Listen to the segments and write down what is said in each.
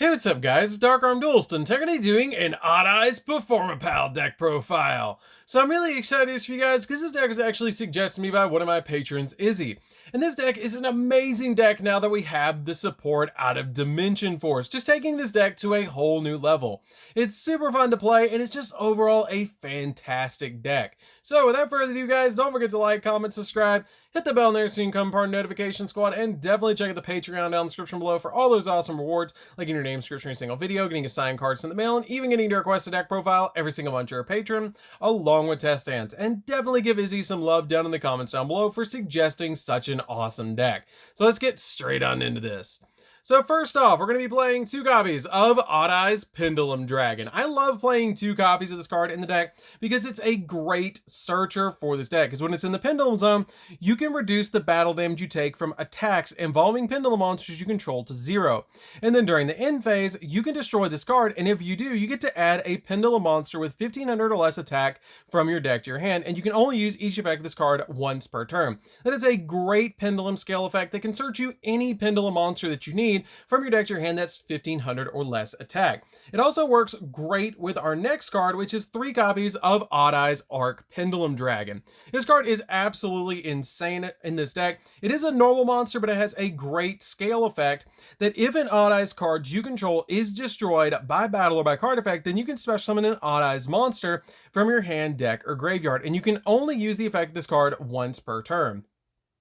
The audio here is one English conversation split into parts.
Hey, what's up guys, it's DarkArmedDuelist and technically doing an Odd Eyes Performapal deck profile. So I'm really excited for you guys because this deck was actually suggested to me by one of my patrons, Izzy. And this deck is an amazing deck now that we have the support out of Dimension Force, just taking this deck to a whole new level. It's super fun to play and it's just overall a fantastic deck. So without further ado guys, don't forget to like, comment, subscribe, hit the bell in there so you can become part of the notification squad, and definitely check out the Patreon down in the description below for all those awesome rewards, like in your name, description, a single video, getting a signed cards in the mail, and even getting to request a deck profile every single month you're a patron, along with test stands. And definitely give Izzy some love down in the comments down below for suggesting such an awesome deck. So let's get straight on into this. So first off, we're going to be playing 2 copies of Odd Eyes Pendulum Dragon. I love playing 2 copies of this card in the deck because it's a great searcher for this deck. Because when it's in the Pendulum Zone, you can reduce the battle damage you take from attacks involving Pendulum monsters you control to 0. And then during the end phase, you can destroy this card, and if you do, you get to add a Pendulum monster with 1500 or less attack from your deck to your hand, and you can only use each effect of this card once per turn. That is a great Pendulum scale effect that can search you any Pendulum monster that you need from your deck to your hand that's 1500 or less attack. It also works great with our next card, which is 3 copies of Odd Eyes Arc Pendulum Dragon. This card is absolutely insane in this deck. It is a normal monster, but it has a great scale effect that if an Odd Eyes card you control is destroyed by battle or by card effect, then you can special summon an Odd Eyes monster from your hand, deck, or graveyard, and you can only use the effect of this card once per turn.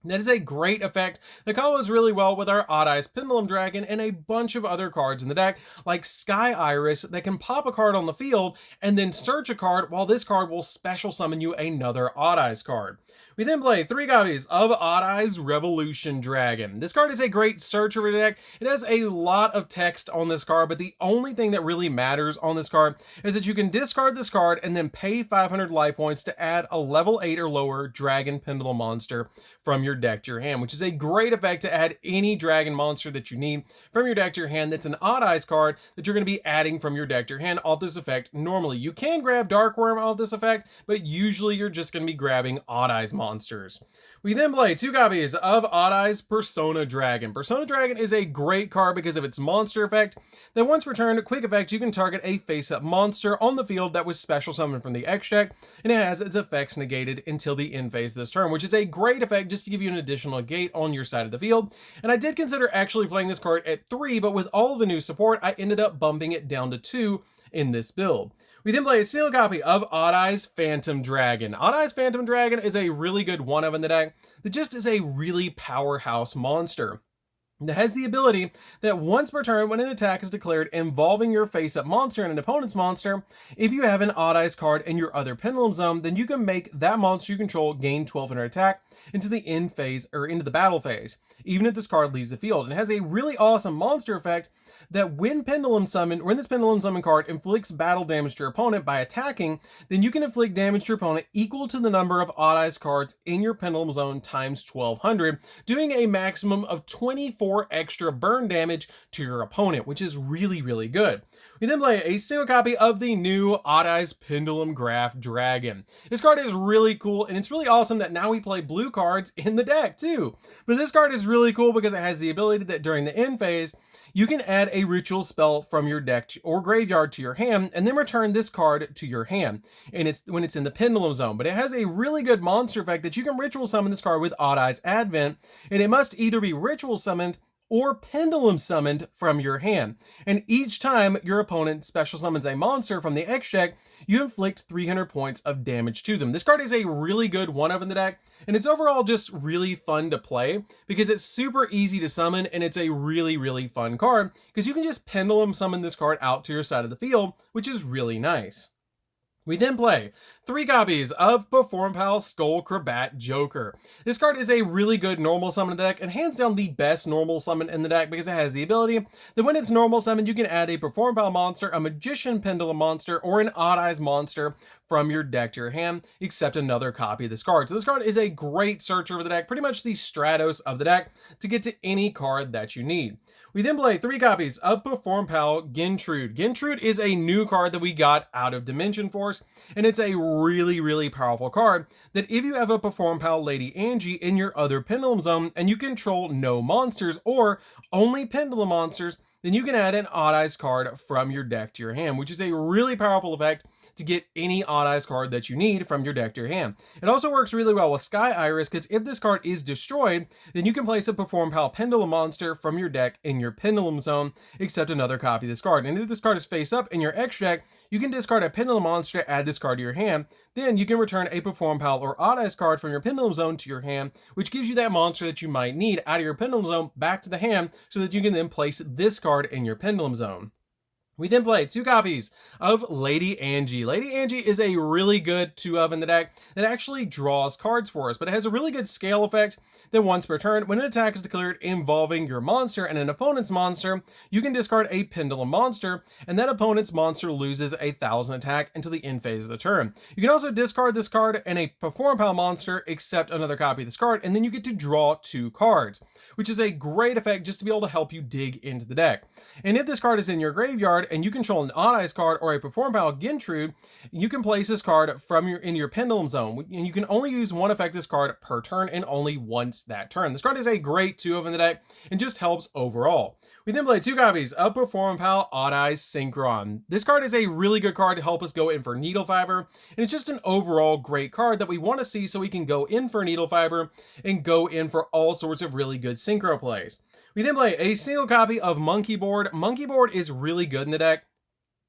That is a great effect that combos really well with our Odd Eyes Pendulum Dragon and a bunch of other cards in the deck, like Sky Iris, that can pop a card on the field and then search a card, while this card will special summon you another Odd Eyes card. We then play 3 copies of Odd Eyes Revolution Dragon. This card is a great searcher for the deck. It has a lot of text on this card, but the only thing that really matters on this card is that you can discard this card and then pay 500 life points to add a level 8 or lower Dragon Pendulum monster from your deck to your hand, which is a great effect to add any dragon monster that you need from your deck to your hand that's an Odd Eyes card that you're going to be adding from your deck to your hand off this effect normally. You can grab Dark Worm off this effect, but usually you're just going to be grabbing Odd Eyes monsters. We then play 2 copies of Odd Eyes Persona Dragon. Persona Dragon is a great card because of its monster effect. Then once per turn, quick effect, you can target a face-up monster on the field that was special summoned from the X deck, and it has its effects negated until the end phase of this turn, which is a great effect just to give you an additional gate on your side of the field. And I did consider actually playing this card at 3, but with all of the new support, I ended up bumping it down to 2 in this build. We then play a single copy of Odd Eyes Phantom Dragon. Odd Eyes Phantom Dragon is a really good 1-of in the deck that just is a really powerhouse monster. It has the ability that once per turn, when an attack is declared involving your face-up monster and an opponent's monster, if you have an Odd Eyes card in your other Pendulum Zone, then you can make that monster you control gain 1200 attack into the end phase or into the battle phase, even if this card leaves the field. And it has a really awesome monster effect that when this Pendulum Summon card inflicts battle damage to your opponent by attacking, then you can inflict damage to your opponent equal to the number of Odd Eyes cards in your Pendulum Zone times 1200, doing a maximum of 24 extra burn damage to your opponent, which is really, really good. We then play a single copy of the new Odd Eyes Pendulum Graph Dragon. This card is really cool, and it's really awesome that now we play blue cards in the deck too. But this card is really cool because it has the ability that during the end phase, you can add a ritual spell from your deck or graveyard to your hand and then return this card to your hand, and it's when it's in the Pendulum Zone. But it has a really good monster effect that you can ritual summon this card with Odd Eyes Advent, and it must either be ritual summoned or pendulum summoned from your hand. And each time your opponent special summons a monster from the X deck, you inflict 300 points of damage to them. This card is a really good 1-of in the deck, and it's overall just really fun to play because it's super easy to summon, and it's a really, really fun card because you can just pendulum summon this card out to your side of the field, which is really nice. We then play 3 copies of Performapal Skull Crabat Joker. This card is a really good normal summon in the deck, and hands down the best normal summon in the deck because it has the ability that when it's normal summon, you can add a Performapal monster, a Magician Pendulum monster, or an Odd Eyes monster from your deck to your hand, except another copy of this card. So this card is a great searcher for the deck, pretty much the Stratos of the deck, to get to any card that you need. We then play 3 copies of Performapal Gintrude. Gintrude is a new card that we got out of Dimension Force, and it's a really, really powerful card that if you have a Performapal Lady Angie in your other Pendulum Zone and you control no monsters or only Pendulum monsters, then you can add an Odd Eyes card from your deck to your hand, which is a really powerful effect to get any Odd Eyes card that you need from your deck to your hand. It also works really well with Sky Iris, because if this card is destroyed, then you can place a Performapal Pendulum monster from your deck in your Pendulum zone, except another copy of this card. And if this card is face up in your extra deck, you can discard a Pendulum monster, add this card to your hand, then you can return a Performapal or Odd Eyes card from your Pendulum zone to your hand, which gives you that monster that you might need out of your Pendulum zone back to the hand, so that you can then place this card in your Pendulum zone. We then play 2 copies of Lady Angie. Lady Angie is a really good 2-of in the deck that actually draws cards for us, but it has a really good scale effect that once per turn, when an attack is declared involving your monster and an opponent's monster, you can discard a Pendulum monster, and that opponent's monster loses 1,000 attack until the end phase of the turn. You can also discard this card and a Performapal monster, except another copy of this card, and then you get to draw 2 cards, which is a great effect just to be able to help you dig into the deck. And if this card is in your graveyard, and you control an Odd Eyes card or a Performapal Gintrude, you can place this card in your Pendulum zone, and you can only use one effect this card per turn, and only once that turn. This card is a great 2-of in the deck and just helps overall. We then play 2 copies of Performapal Odd Eyes Synchron. This card is a really good card to help us go in for Needle Fiber, and it's just an overall great card that we want to see so we can go in for Needle Fiber and go in for all sorts of really good synchro plays. We then play a single copy of Monkey Board. Monkey Board is really good in the deck,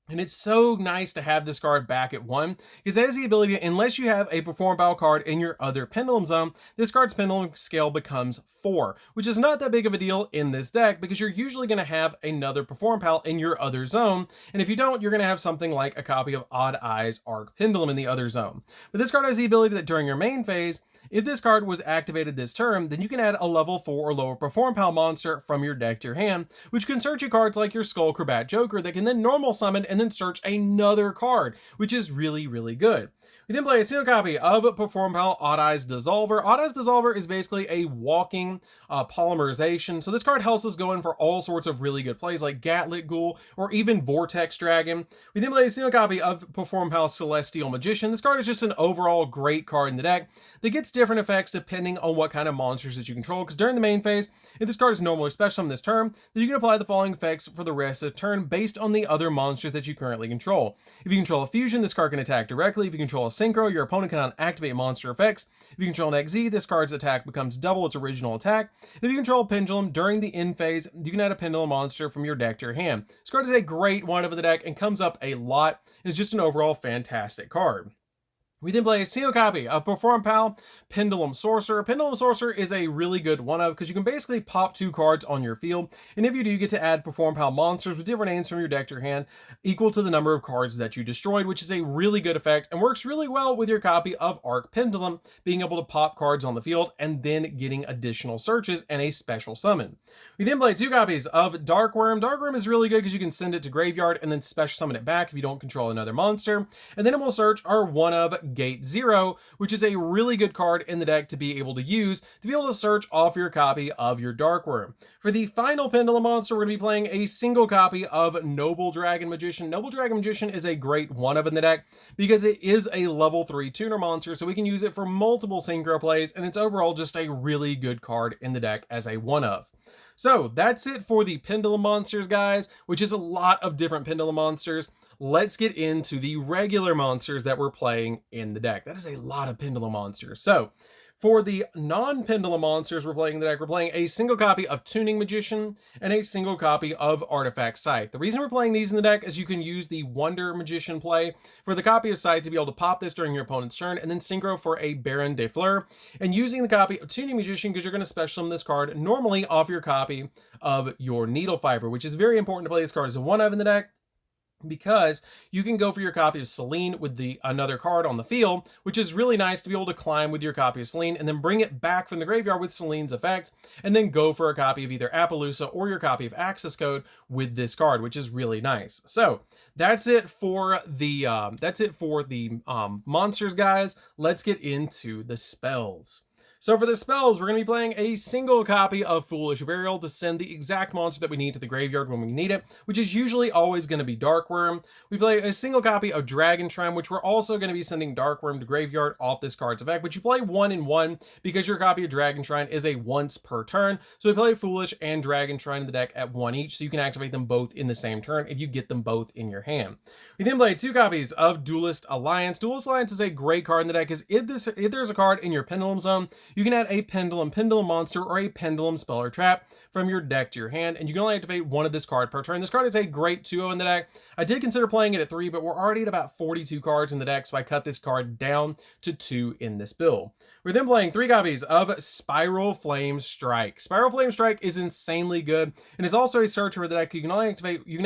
and it's so nice to have this card back at 1, because it has the ability, unless you have a Performapal card in your other Pendulum zone, this card's Pendulum scale becomes 4, which is not that big of a deal in this deck, because you're usually going to have another Performapal in your other zone, and if you don't, you're going to have something like a copy of Odd Eyes Arc Pendulum in the other zone. But this card has the ability that during your main phase, if this card was activated this turn, then you can add a level 4 or lower Performapal monster from your deck to your hand, which can search your cards like your Skullcrobat Joker that can then normal summon and then search another card, which is really, really good. We then play a single copy of Performapal Odd Eyes Dissolver. Odd Eyes Dissolver is basically a walking polymerization, so this card helps us go in for all sorts of really good plays like Gatlit Ghoul or even Vortex Dragon. We then play a single copy of Performapal Celestial Magician. This card is just an overall great card in the deck that gets different effects depending on what kind of monsters that you control, because during the main phase, if this card is normal or special in this turn, then you can apply the following effects for the rest of the turn based on the other monsters that you currently control. If you control a fusion, this card can attack directly. If you control a synchro, your opponent cannot activate monster effects. If you control an XZ, this card's attack becomes double its original attack. And if you control a Pendulum, during the end phase, you can add a Pendulum monster from your deck to your hand. This card is a great 1-of the deck and comes up a lot, and is just an overall fantastic card. We then play a single copy of Performapal Pendulum Sorcerer. Pendulum Sorcerer is a really good 1-of, because you can basically pop 2 cards on your field, and if you do, you get to add Performapal monsters with different names from your deck to your hand equal to the number of cards that you destroyed, which is a really good effect and works really well with your copy of Arc Pendulum, being able to pop cards on the field and then getting additional searches and a special summon. We then play 2 copies of Darkworm. Darkworm is really good because you can send it to graveyard and then special summon it back if you don't control another monster, and then it will search our 1-of Gate 0, which is a really good card in the deck to be able to use to be able to search off your copy of your Darkworm. For the final Pendulum monster, we're going to be playing a single copy of Noble Dragon Magician. Noble Dragon Magician is a great 1-of in the deck because it is a level 3 tuner monster, so we can use it for multiple synchro plays, and it's overall just a really good card in the deck as a 1-of. So that's it for the Pendulum monsters, guys, which is a lot of different Pendulum monsters. Let's get into the regular monsters that we're playing in the deck. That is a lot of Pendulum monsters. So for the non-Pendulum monsters we're playing in the deck, we're playing a single copy of Tuning Magician and a single copy of Artifact Scythe. The reason we're playing these in the deck is you can use the Wonder Magician play for the copy of Scythe to be able to pop this during your opponent's turn, and then synchro for a Baron de Fleur, and using the copy of Tuning Magician because you're going to special summon this card normally off your copy of your Needle Fiber, which is very important to play this card as a 1-of in the deck, because you can go for your copy of Selene with another card on the field, which is really nice to be able to climb with your copy of Selene and then bring it back from the graveyard with Selene's effect, and then go for a copy of either Appaloosa or your copy of Access Code with this card, which is really nice. So that's it for the monsters, guys. Let's get into the spells. So for the spells, we're going to be playing a single copy of Foolish Burial to send the exact monster that we need to the graveyard when we need it, which is usually always going to be Darkworm. We play a single copy of Dragon Shrine, which we're also going to be sending Darkworm to graveyard off this card's effect, but you play 1 and 1 because your copy of Dragon Shrine is a once per turn. So we play Foolish and Dragon Shrine in the deck at 1 each, so you can activate them both in the same turn if you get them both in your hand. We then play 2 copies of Duelist Alliance. Duelist Alliance is a great card in the deck because if there's a card in your Pendulum Zone, you can add a Pendulum monster or a Pendulum spell or trap from your deck to your hand, and you can only activate 1 of this card per turn. This card is a great 2-0 in the deck. I did consider playing it at 3, but we're already at about 42 cards in the deck, so I cut this card down to 2 in this build. We're then playing 3 copies of Spiral Flame Strike. Spiral Flame Strike is insanely good and is also a searcher for the deck. You can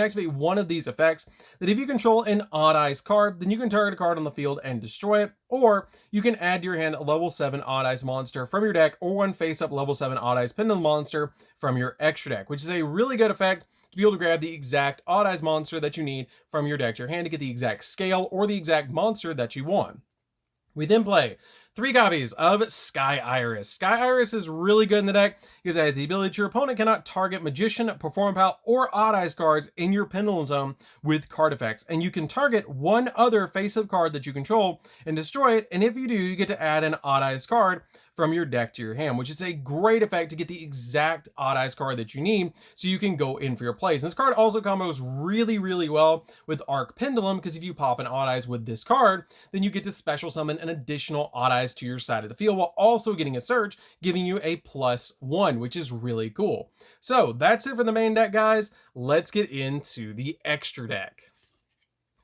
activate 1 of these effects that if you control an Odd Eyes card, then you can target a card on the field and destroy it, or you can add to your hand a level 7 Odd Eyes monster from your deck, or 1 face-up level 7 Odd Eyes Pendulum monster from your extra deck, which is a really good effect to be able to grab the exact Odd Eyes monster that you need from your deck to your hand to get the exact scale or the exact monster that you want. We then play 3 copies of Sky Iris. Sky Iris is really good in the deck because it has the ability that your opponent cannot target Magician, Performapal, or Odd Eyes cards in your Pendulum Zone with card effects. And you can target 1 other face-up card that you control and destroy it. And if you do, you get to add an Odd Eyes card from your deck to your hand, which is a great effect to get the exact Odd Eyes card that you need so you can go in for your plays. And this card also combos really, really well with Arc Pendulum, because if you pop an Odd Eyes with this card, then you get to special summon an additional Odd Eyes to your side of the field while also getting a search, giving you a +1, which is really cool. So that's it for the main deck, guys. Let's get into the extra deck.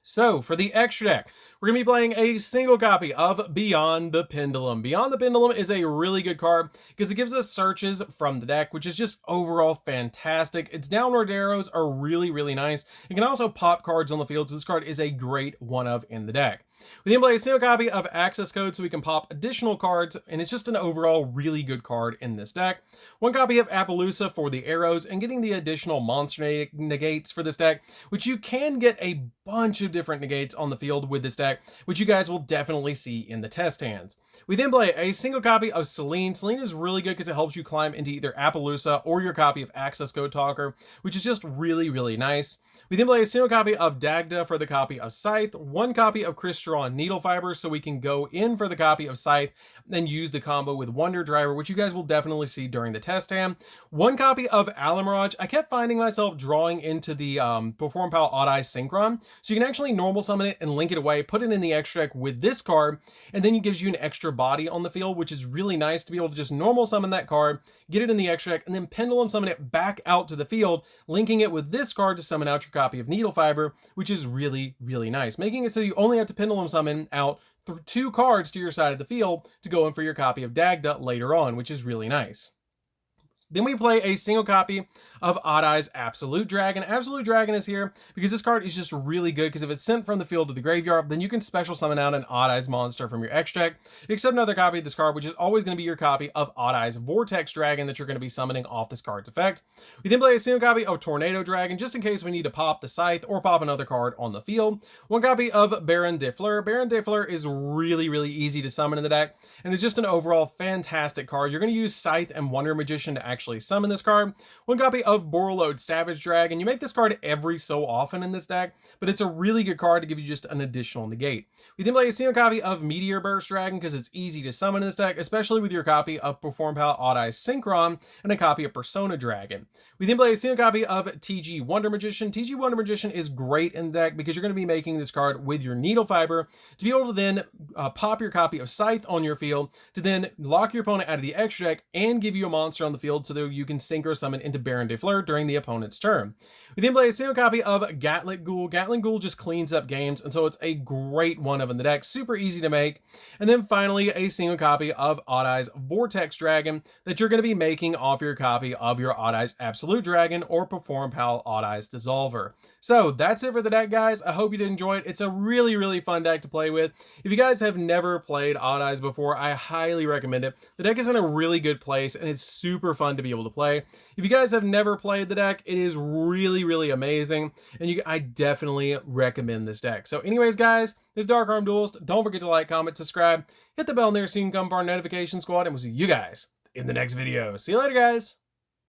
So for the extra deck, we're going to be playing a single copy of Beyond the Pendulum. Beyond the Pendulum is a really good card because it gives us searches from the deck, which is just overall fantastic. Its downward arrows are really, really nice. It can also pop cards on the field, so this card is a great one-of in the deck. We then play a single copy of Access Code so we can pop additional cards, and it's just an overall really good card in this deck. 1 copy of Appaloosa for the arrows and getting the additional monster negates for this deck, which you can get a bunch of different negates on the field with this deck, which you guys will definitely see in the test hands. We then play a single copy of Selene. Selene is really good because it helps you climb into either Appaloosa or your copy of Access Code Talker, which is just really, really nice. We then play a single copy of Dagda for the copy of Scythe, 1 copy of Crystal and Needle Fiber so we can go in for the copy of Scythe and use the combo with Wonder Driver, which you guys will definitely see during the test hand. 1 copy of Alamirage. I kept finding myself drawing into the Performapal Odd Eye Synchron, so you can actually normal summon it and link it away, put it in the extra deck with this card, and then it gives you an extra body on the field, which is really nice to be able to just normal summon that card, get it in the extra deck, and then Pendulum summon it back out to the field, linking it with this card to summon out your copy of Needle Fiber, which is really, really nice, making it so you only have to Pendulum summon out 2 cards to your side of the field to go in for your copy of Dagda later on, which is really nice. Then we play a single copy of Odd Eyes Absolute Dragon. Absolute Dragon is here because this card is just really good because if it's sent from the field to the graveyard, then you can special summon out an Odd Eyes monster from your extra deck, except another copy of this card, which is always going to be your copy of Odd Eyes Vortex Dragon that you're going to be summoning off this card's effect. We then play a single copy of Tornado Dragon just in case we need to pop the Scythe or pop another card on the field. 1 copy of Baron de Fleur. Baron de Fleur is really, really easy to summon in the deck, and it's just an overall fantastic card. You're going to use Scythe and Wonder Magician to actually summon this card. 1 copy of Borreload Savage Dragon. You make this card every so often in this deck, but it's a really good card to give you just an additional negate. We then play a single copy of Meteor Burst Dragon because it's easy to summon in this deck, especially with your copy of Performapal Odd Eye Synchron and a copy of Persona Dragon. We then play a single copy of TG Wonder Magician. TG Wonder Magician is great in the deck because you're going to be making this card with your Needle Fiber to be able to then pop your copy of Scythe on your field to then lock your opponent out of the extra deck and give you a monster on the field so that you can synchro summon into Baron de Fleur during the opponent's turn. We then play a single copy of Gatling Ghoul. Gatling Ghoul just cleans up games, and so it's a great one-of in the deck, super easy to make. And then finally, a single copy of Odd Eyes Vortex Dragon that you're going to be making off your copy of your Odd Eyes Absolute Dragon or Performapal Odd Eyes Dissolver. So that's it for the deck, guys. I hope you did enjoy it. It's a really, really fun deck to play with. If you guys have never played Odd Eyes before, I highly recommend it. The deck is in a really good place, and it's super fun to to be able to play. If you guys have never played the deck, it is really, really amazing, and I definitely recommend this deck. So anyways, guys, this is DarkArmedDuelist. Don't forget to like, comment, subscribe, hit the bell near so you can become part of our notification squad, and we'll see you guys in the next video. See you later, guys.